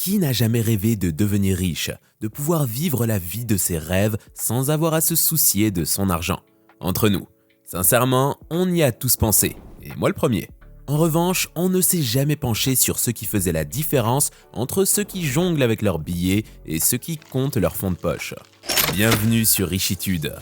Qui n'a jamais rêvé de devenir riche, de pouvoir vivre la vie de ses rêves sans avoir à se soucier de son argent? Entre nous, sincèrement, on y a tous pensé, et moi le premier. En revanche, on ne s'est jamais penché sur ce qui faisait la différence entre ceux qui jonglent avec leurs billets et ceux qui comptent leur fonds de poche. Bienvenue sur Richitude.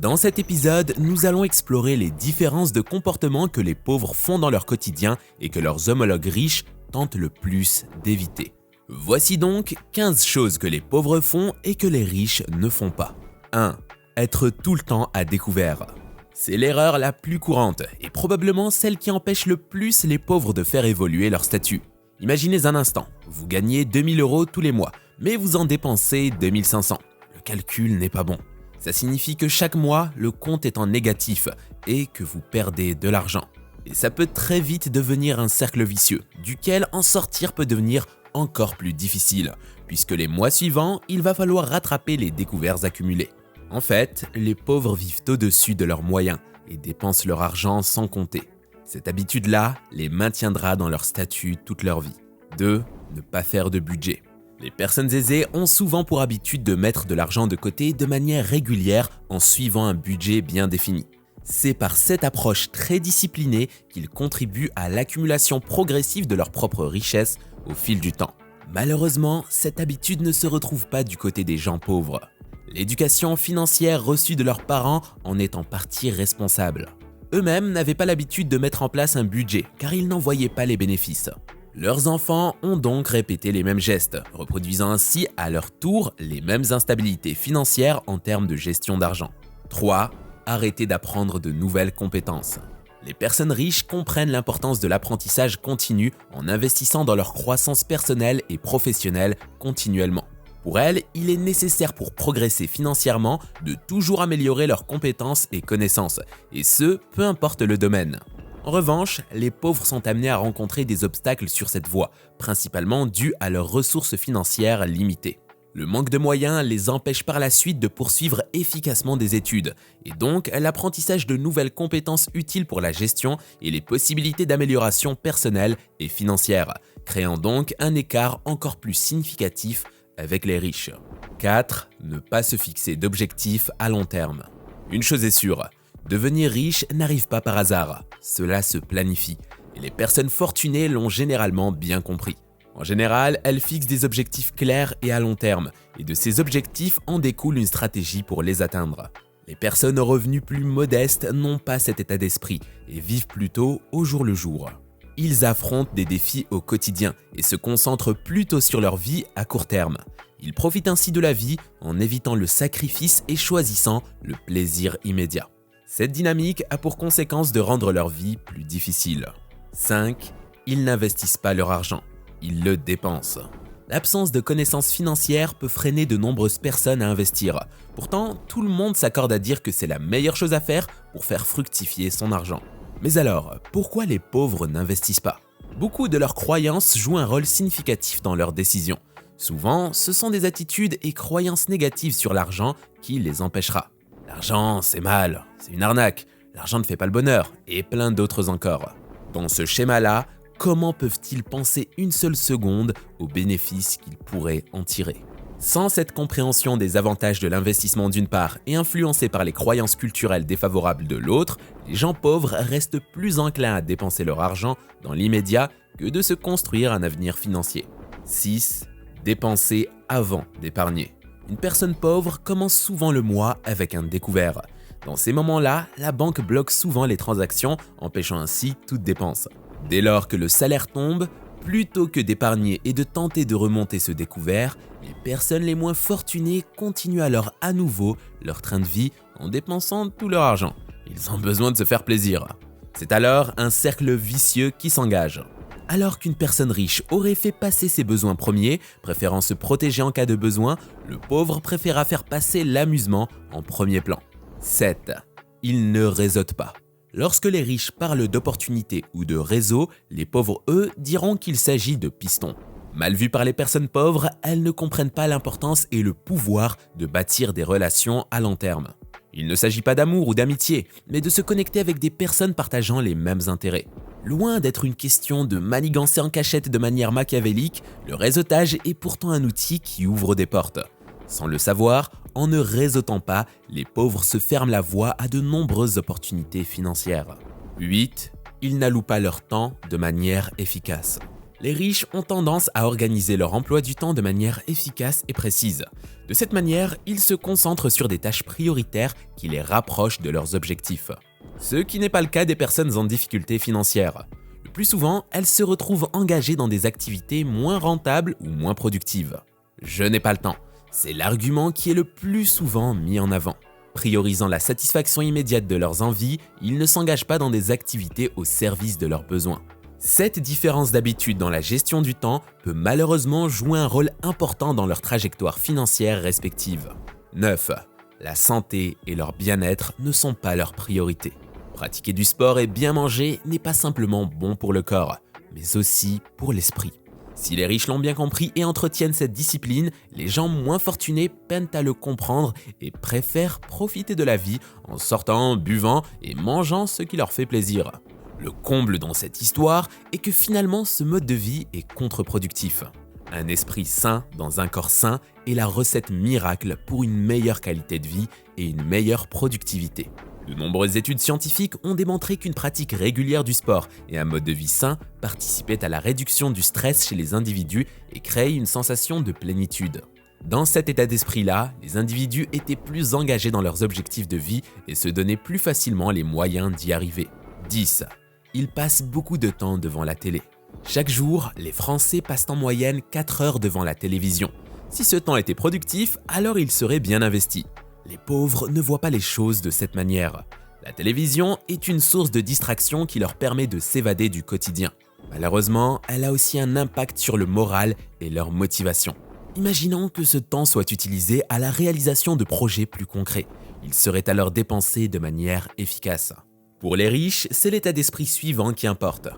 Dans cet épisode, nous allons explorer les différences de comportement que les pauvres font dans leur quotidien et que leurs homologues riches tentent le plus d'éviter. Voici donc 15 choses que les pauvres font et que les riches ne font pas. 1. Être tout le temps à découvert. C'est l'erreur la plus courante et probablement celle qui empêche le plus les pauvres de faire évoluer leur statut. Imaginez un instant, vous gagnez 2000 € tous les mois, mais vous en dépensez 2500. Le calcul n'est pas bon. Ça signifie que chaque mois, le compte est en négatif et que vous perdez de l'argent. Et ça peut très vite devenir un cercle vicieux, duquel en sortir peut devenir encore plus difficile, puisque les mois suivants, il va falloir rattraper les découvertes accumulées. En fait, les pauvres vivent au-dessus de leurs moyens et dépensent leur argent sans compter. Cette habitude-là les maintiendra dans leur statut toute leur vie. 2. Ne pas faire de budget. Les personnes aisées ont souvent pour habitude de mettre de l'argent de côté de manière régulière en suivant un budget bien défini. C'est par cette approche très disciplinée qu'ils contribuent à l'accumulation progressive de leur propre richesse au fil du temps. Malheureusement, cette habitude ne se retrouve pas du côté des gens pauvres. L'éducation financière reçue de leurs parents en est en partie responsable. Eux-mêmes n'avaient pas l'habitude de mettre en place un budget car ils n'en voyaient pas les bénéfices. Leurs enfants ont donc répété les mêmes gestes, reproduisant ainsi à leur tour les mêmes instabilités financières en termes de gestion d'argent. 3. Arrêtez d'apprendre de nouvelles compétences. Les personnes riches comprennent l'importance de l'apprentissage continu en investissant dans leur croissance personnelle et professionnelle continuellement. Pour elles, il est nécessaire pour progresser financièrement de toujours améliorer leurs compétences et connaissances, et ce, peu importe le domaine. En revanche, les pauvres sont amenés à rencontrer des obstacles sur cette voie, principalement dus à leurs ressources financières limitées. Le manque de moyens les empêche par la suite de poursuivre efficacement des études, et donc l'apprentissage de nouvelles compétences utiles pour la gestion et les possibilités d'amélioration personnelle et financière, créant donc un écart encore plus significatif avec les riches. 4. Ne pas se fixer d'objectifs à long terme. Une chose est sûre, devenir riche n'arrive pas par hasard, cela se planifie, et les personnes fortunées l'ont généralement bien compris. En général, elles fixent des objectifs clairs et à long terme, et de ces objectifs en découle une stratégie pour les atteindre. Les personnes aux revenus plus modestes n'ont pas cet état d'esprit et vivent plutôt au jour le jour. Ils affrontent des défis au quotidien et se concentrent plutôt sur leur vie à court terme. Ils profitent ainsi de la vie en évitant le sacrifice et choisissant le plaisir immédiat. Cette dynamique a pour conséquence de rendre leur vie plus difficile. 5. Ils n'investissent pas leur argent. Ils le dépensent. L'absence de connaissances financières peut freiner de nombreuses personnes à investir. Pourtant, tout le monde s'accorde à dire que c'est la meilleure chose à faire pour faire fructifier son argent. Mais alors, pourquoi les pauvres n'investissent pas? Beaucoup de leurs croyances jouent un rôle significatif dans leurs décisions. Souvent, ce sont des attitudes et croyances négatives sur l'argent qui les empêchera. L'argent, c'est mal, c'est une arnaque, l'argent ne fait pas le bonheur, et plein d'autres encore. Dans ce schéma-là, comment peuvent-ils penser une seule seconde aux bénéfices qu'ils pourraient en tirer? Sans cette compréhension des avantages de l'investissement d'une part et influencés par les croyances culturelles défavorables de l'autre, les gens pauvres restent plus enclins à dépenser leur argent dans l'immédiat que de se construire un avenir financier. 6. Dépenser avant d'épargner. Une personne pauvre commence souvent le mois avec un découvert. Dans ces moments-là, la banque bloque souvent les transactions, empêchant ainsi toute dépense. Dès lors que le salaire tombe, plutôt que d'épargner et de tenter de remonter ce découvert, les personnes les moins fortunées continuent alors à nouveau leur train de vie en dépensant tout leur argent. Ils ont besoin de se faire plaisir. C'est alors un cercle vicieux qui s'engage. Alors qu'une personne riche aurait fait passer ses besoins premiers, préférant se protéger en cas de besoin, le pauvre préféra faire passer l'amusement en premier plan. 7. Ils ne réseautent pas. Lorsque les riches parlent d'opportunités ou de réseaux, les pauvres, eux, diront qu'il s'agit de pistons. Mal vues par les personnes pauvres, elles ne comprennent pas l'importance et le pouvoir de bâtir des relations à long terme. Il ne s'agit pas d'amour ou d'amitié, mais de se connecter avec des personnes partageant les mêmes intérêts. Loin d'être une question de manigancer en cachette de manière machiavélique, le réseautage est pourtant un outil qui ouvre des portes. Sans le savoir, en ne réseautant pas, les pauvres se ferment la voie à de nombreuses opportunités financières. 8. Ils n'allouent pas leur temps de manière efficace. Les riches ont tendance à organiser leur emploi du temps de manière efficace et précise. De cette manière, ils se concentrent sur des tâches prioritaires qui les rapprochent de leurs objectifs. Ce qui n'est pas le cas des personnes en difficulté financière. Le plus souvent, elles se retrouvent engagées dans des activités moins rentables ou moins productives. Je n'ai pas le temps. C'est l'argument qui est le plus souvent mis en avant. Priorisant la satisfaction immédiate de leurs envies, ils ne s'engagent pas dans des activités au service de leurs besoins. Cette différence d'habitude dans la gestion du temps peut malheureusement jouer un rôle important dans leur trajectoire financière respective. 9. La santé et leur bien-être ne sont pas leur priorité. Pratiquer du sport et bien manger n'est pas simplement bon pour le corps, mais aussi pour l'esprit. Si les riches l'ont bien compris et entretiennent cette discipline, les gens moins fortunés peinent à le comprendre et préfèrent profiter de la vie en sortant, buvant et mangeant ce qui leur fait plaisir. Le comble dans cette histoire est que finalement ce mode de vie est contre-productif. Un esprit sain dans un corps sain est la recette miracle pour une meilleure qualité de vie et une meilleure productivité. De nombreuses études scientifiques ont démontré qu'une pratique régulière du sport et un mode de vie sain participaient à la réduction du stress chez les individus et créaient une sensation de plénitude. Dans cet état d'esprit-là, les individus étaient plus engagés dans leurs objectifs de vie et se donnaient plus facilement les moyens d'y arriver. 10. Ils passent beaucoup de temps devant la télé. Chaque jour, les Français passent en moyenne 4 heures devant la télévision. Si ce temps était productif, alors il serait bien investi. Les pauvres ne voient pas les choses de cette manière. La télévision est une source de distraction qui leur permet de s'évader du quotidien. Malheureusement, elle a aussi un impact sur le moral et leur motivation. Imaginons que ce temps soit utilisé à la réalisation de projets plus concrets. Il serait alors dépensé de manière efficace. Pour les riches, c'est l'état d'esprit suivant qui importe.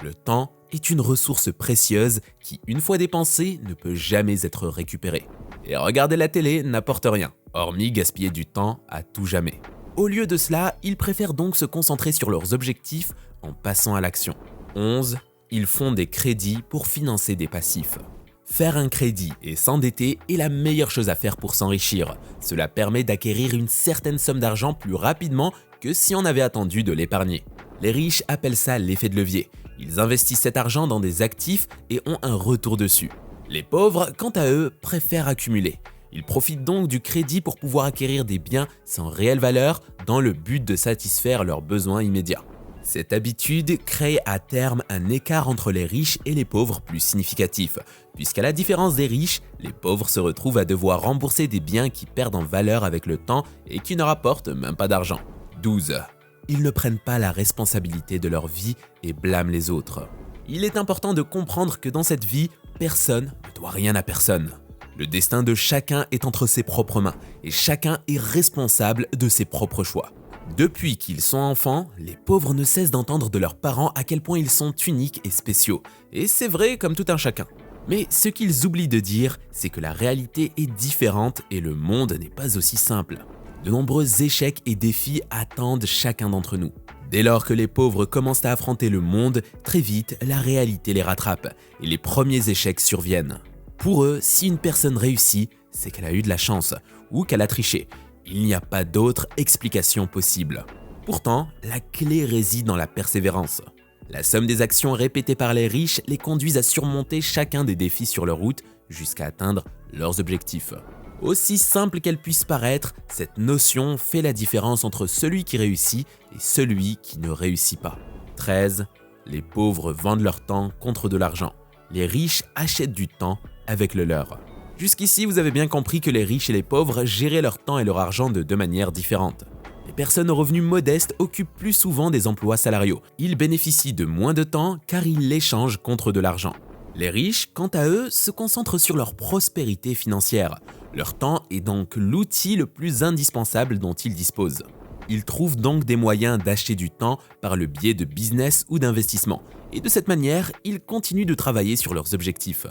Le temps est une ressource précieuse qui, une fois dépensée, ne peut jamais être récupérée. Et regarder la télé n'apporte rien, hormis gaspiller du temps à tout jamais. Au lieu de cela, ils préfèrent donc se concentrer sur leurs objectifs en passant à l'action. 11. Ils font des crédits pour financer des passifs. Faire un crédit et s'endetter est la meilleure chose à faire pour s'enrichir. Cela permet d'acquérir une certaine somme d'argent plus rapidement que si on avait attendu de l'épargner. Les riches appellent ça l'effet de levier. Ils investissent cet argent dans des actifs et ont un retour dessus. Les pauvres, quant à eux, préfèrent accumuler. Ils profitent donc du crédit pour pouvoir acquérir des biens sans réelle valeur dans le but de satisfaire leurs besoins immédiats. Cette habitude crée à terme un écart entre les riches et les pauvres plus significatif, puisqu'à la différence des riches, les pauvres se retrouvent à devoir rembourser des biens qui perdent en valeur avec le temps et qui ne rapportent même pas d'argent. 12. Ils ne prennent pas la responsabilité de leur vie et blâment les autres. Il est important de comprendre que dans cette vie, personne ne doit rien à personne. Le destin de chacun est entre ses propres mains et chacun est responsable de ses propres choix. Depuis qu'ils sont enfants, les pauvres ne cessent d'entendre de leurs parents à quel point ils sont uniques et spéciaux. Et c'est vrai comme tout un chacun. Mais ce qu'ils oublient de dire, c'est que la réalité est différente et le monde n'est pas aussi simple. De nombreux échecs et défis attendent chacun d'entre nous. Dès lors que les pauvres commencent à affronter le monde, très vite, la réalité les rattrape et les premiers échecs surviennent. Pour eux, si une personne réussit, c'est qu'elle a eu de la chance ou qu'elle a triché. Il n'y a pas d'autre explication possible. Pourtant, la clé réside dans la persévérance. La somme des actions répétées par les riches les conduisent à surmonter chacun des défis sur leur route jusqu'à atteindre leurs objectifs. Aussi simple qu'elle puisse paraître, cette notion fait la différence entre celui qui réussit et celui qui ne réussit pas. 13. Les pauvres vendent leur temps contre de l'argent. Les riches achètent du temps avec le leur. Jusqu'ici, vous avez bien compris que les riches et les pauvres géraient leur temps et leur argent de deux manières différentes. Les personnes aux revenus modestes occupent plus souvent des emplois salariaux. Ils bénéficient de moins de temps car ils l'échangent contre de l'argent. Les riches, quant à eux, se concentrent sur leur prospérité financière. Leur temps est donc l'outil le plus indispensable dont ils disposent. Ils trouvent donc des moyens d'acheter du temps par le biais de business ou d'investissement. Et de cette manière, ils continuent de travailler sur leurs objectifs.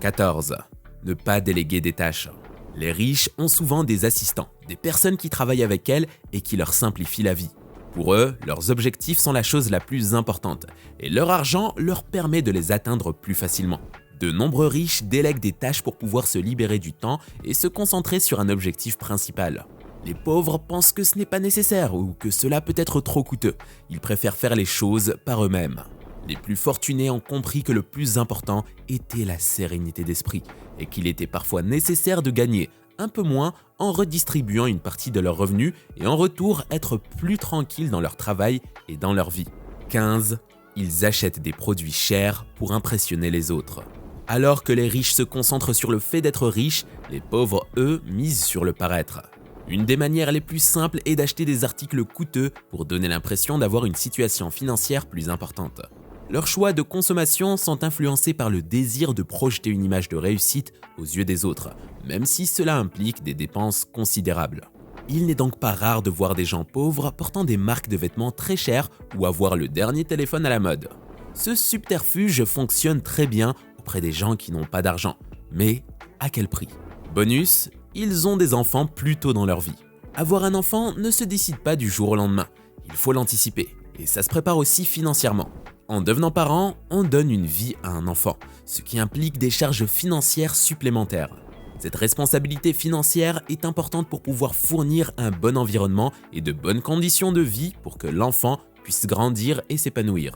14. Ne pas déléguer des tâches. Les riches ont souvent des assistants, des personnes qui travaillent avec elles et qui leur simplifient la vie. Pour eux, leurs objectifs sont la chose la plus importante et leur argent leur permet de les atteindre plus facilement. De nombreux riches délèguent des tâches pour pouvoir se libérer du temps et se concentrer sur un objectif principal. Les pauvres pensent que ce n'est pas nécessaire ou que cela peut être trop coûteux. Ils préfèrent faire les choses par eux-mêmes. Les plus fortunés ont compris que le plus important était la sérénité d'esprit et qu'il était parfois nécessaire de gagner un peu moins en redistribuant une partie de leurs revenus et en retour être plus tranquilles dans leur travail et dans leur vie. 15. Ils achètent des produits chers pour impressionner les autres. Alors que les riches se concentrent sur le fait d'être riches, les pauvres, eux, misent sur le paraître. Une des manières les plus simples est d'acheter des articles coûteux pour donner l'impression d'avoir une situation financière plus importante. Leurs choix de consommation sont influencés par le désir de projeter une image de réussite aux yeux des autres, même si cela implique des dépenses considérables. Il n'est donc pas rare de voir des gens pauvres portant des marques de vêtements très chères ou avoir le dernier téléphone à la mode. Ce subterfuge fonctionne très bien auprès des gens qui n'ont pas d'argent. Mais à quel prix? Bonus, ils ont des enfants plus tôt dans leur vie. Avoir un enfant ne se décide pas du jour au lendemain. Il faut l'anticiper. Et ça se prépare aussi financièrement. En devenant parent, on donne une vie à un enfant, ce qui implique des charges financières supplémentaires. Cette responsabilité financière est importante pour pouvoir fournir un bon environnement et de bonnes conditions de vie pour que l'enfant puisse grandir et s'épanouir.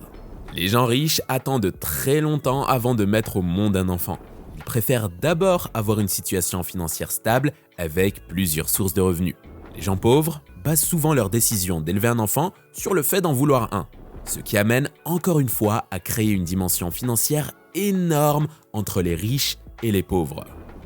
Les gens riches attendent très longtemps avant de mettre au monde un enfant. Ils préfèrent d'abord avoir une situation financière stable avec plusieurs sources de revenus. Les gens pauvres basent souvent leur décision d'élever un enfant sur le fait d'en vouloir un. Ce qui amène encore une fois à créer une dimension financière énorme entre les riches et les pauvres.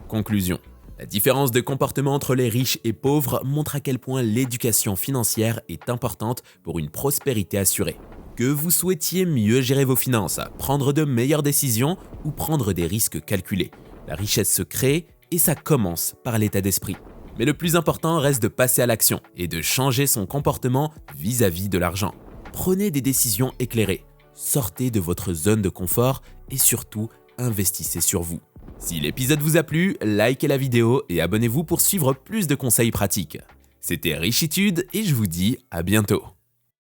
Conclusion. La différence de comportement entre les riches et pauvres montre à quel point l'éducation financière est importante pour une prospérité assurée. Que vous souhaitiez mieux gérer vos finances, prendre de meilleures décisions ou prendre des risques calculés, la richesse se crée et ça commence par l'état d'esprit. Mais le plus important reste de passer à l'action et de changer son comportement vis-à-vis de l'argent. Prenez des décisions éclairées, sortez de votre zone de confort et surtout, investissez sur vous. Si l'épisode vous a plu, likez la vidéo et abonnez-vous pour suivre plus de conseils pratiques. C'était Richitude et je vous dis à bientôt.